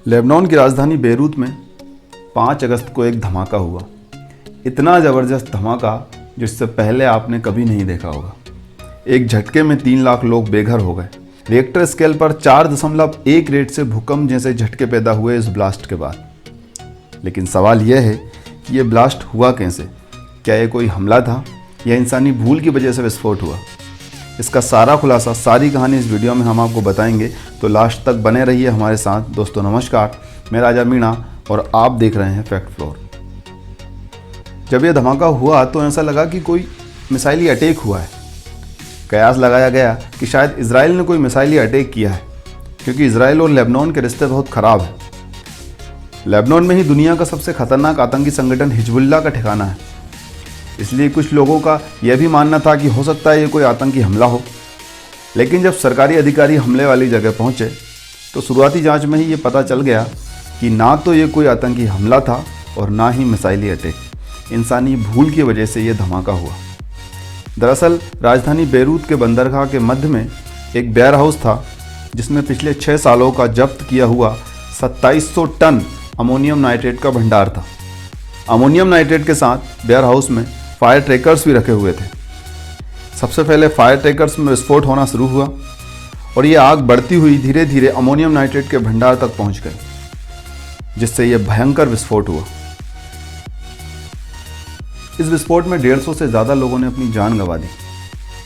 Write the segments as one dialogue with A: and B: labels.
A: Lebanon की राजधानी Beirut में 5 अगस्त को एक धमाका हुआ। इतना ज़बरदस्त धमाका जिससे पहले आपने कभी नहीं देखा होगा। एक झटके में 3 लाख लोग बेघर हो गए। रिएक्टर स्केल पर 4.1 रेट से भूकंप जैसे झटके पैदा हुए इस ब्लास्ट के बाद। लेकिन सवाल यह है कि यह ब्लास्ट हुआ कैसे? क्या यह कोई हमला था या इंसानी भूल की वजह से विस्फोट हुआ? इसका सारा खुलासा, सारी कहानी इस वीडियो में हम आपको बताएंगे, तो लास्ट तक बने रहिए हमारे साथ। दोस्तों नमस्कार, मैं राजा मीणा और आप देख रहे हैं फैक्ट फ्लोर। जब यह धमाका हुआ तो ऐसा लगा कि कोई मिसाइली अटैक हुआ है। कयास लगाया गया कि शायद इजराइल ने कोई मिसाइली अटैक किया है, क्योंकि इजराइल और लेबनान के रिश्ते बहुत ख़राब हैं। लेबनान में ही दुनिया का सबसे खतरनाक आतंकी संगठन हिजबुल्लाह का ठिकाना है। इसलिए कुछ लोगों का यह भी मानना था कि हो सकता है ये कोई आतंकी हमला हो। लेकिन जब सरकारी अधिकारी हमले वाली जगह पहुंचे तो शुरुआती जांच में ही ये पता चल गया कि ना तो ये कोई आतंकी हमला था और ना ही मिसाइली अटैक। इंसानी भूल की वजह से ये धमाका हुआ। दरअसल राजधानी बेरूत के बंदरगाह के मध्य में एक वेयर हाउस था, जिसमें पिछले 6 सालों का जब्त किया हुआ 2700 टन अमोनियम नाइट्रेट का भंडार था। अमोनियम नाइट्रेट के साथ वेयर हाउस में फायर ट्रैकर्स भी रखे हुए थे। सबसे पहले फायर ट्रैकर्स में विस्फोट होना शुरू हुआ और ये आग बढ़ती हुई धीरे धीरे अमोनियम नाइट्रेट के भंडार तक पहुंच गई, जिससे यह भयंकर विस्फोट हुआ। इस विस्फोट में 150 से ज़्यादा लोगों ने अपनी जान गंवा दी,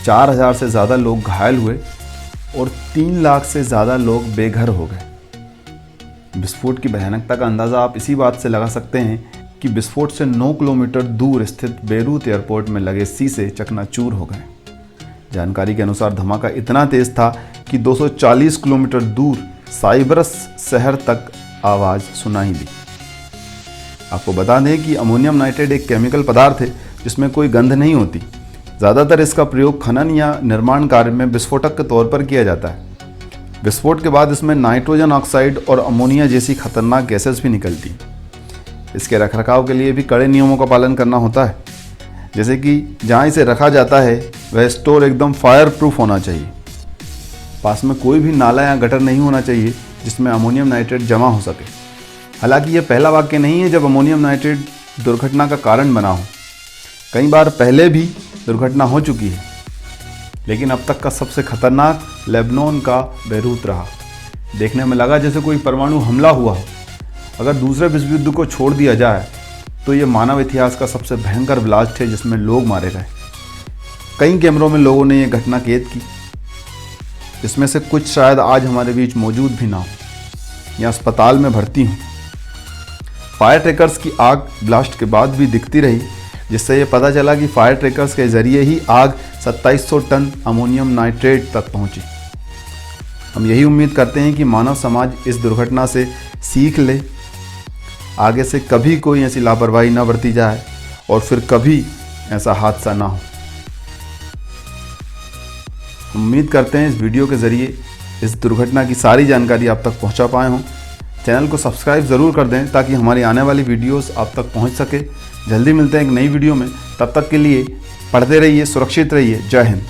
A: 4000 से ज़्यादा लोग घायल हुए और 3 लाख से ज़्यादा लोग बेघर हो गए। विस्फोट की भयानकता का अंदाज़ा आप इसी बात से लगा सकते हैं कि विस्फोट से 9 किलोमीटर दूर स्थित बेरूत एयरपोर्ट में लगे शीशे चकनाचूर हो गए। जानकारी के अनुसार धमाका इतना तेज था कि 240 किलोमीटर दूर साइप्रस शहर तक आवाज़ सुनाई दी। आपको बता दें कि अमोनियम नाइट्रेट एक केमिकल पदार्थ है जिसमें कोई गंध नहीं होती। ज़्यादातर इसका प्रयोग खनन या निर्माण कार्य में विस्फोटक के तौर पर किया जाता है। विस्फोट के बाद इसमें नाइट्रोजन ऑक्साइड और अमोनिया जैसी खतरनाक गैसेस भी निकलती। इसके रखरखाव के लिए भी कड़े नियमों का पालन करना होता है, जैसे कि जहाँ इसे रखा जाता है वह स्टोर एकदम फायर प्रूफ होना चाहिए। पास में कोई भी नाला या गटर नहीं होना चाहिए जिसमें अमोनियम नाइट्रेट जमा हो सके। हालांकि यह पहला वाक्य नहीं है जब अमोनियम नाइट्रेट दुर्घटना का कारण बना हो। कई बार पहले भी दुर्घटना हो चुकी है, लेकिन अब तक का सबसे खतरनाक लेबनान का बेरूत रहा। देखने में लगा जैसे कोई परमाणु हमला हुआ हो। अगर दूसरे विश्व युद्ध को छोड़ दिया जाए तो ये मानव इतिहास का सबसे भयंकर ब्लास्ट है जिसमें लोग मारे गए। कई कैमरों में लोगों ने ये घटना कैद की, जिसमें से कुछ शायद आज हमारे बीच मौजूद भी ना हो या अस्पताल में भर्ती हों। फायर ट्रैकर्स की आग ब्लास्ट के बाद भी दिखती रही, जिससे ये पता चला कि फायर ट्रैकर्स के जरिए ही आग 2700 टन अमोनियम नाइट्रेट तक पहुंची। हम यही उम्मीद करते हैं कि मानव समाज इस दुर्घटना से सीख ले, आगे से कभी कोई ऐसी लापरवाही न बरती जाए और फिर कभी ऐसा हादसा ना हो। हम उम्मीद करते हैं इस वीडियो के ज़रिए इस दुर्घटना की सारी जानकारी आप तक पहुंचा पाए हों। चैनल को सब्सक्राइब ज़रूर कर दें ताकि हमारी आने वाली वीडियोस आप तक पहुंच सके। जल्दी मिलते हैं एक नई वीडियो में, तब तक के लिए पढ़ते रहिए, सुरक्षित रहिए। जय हिंद।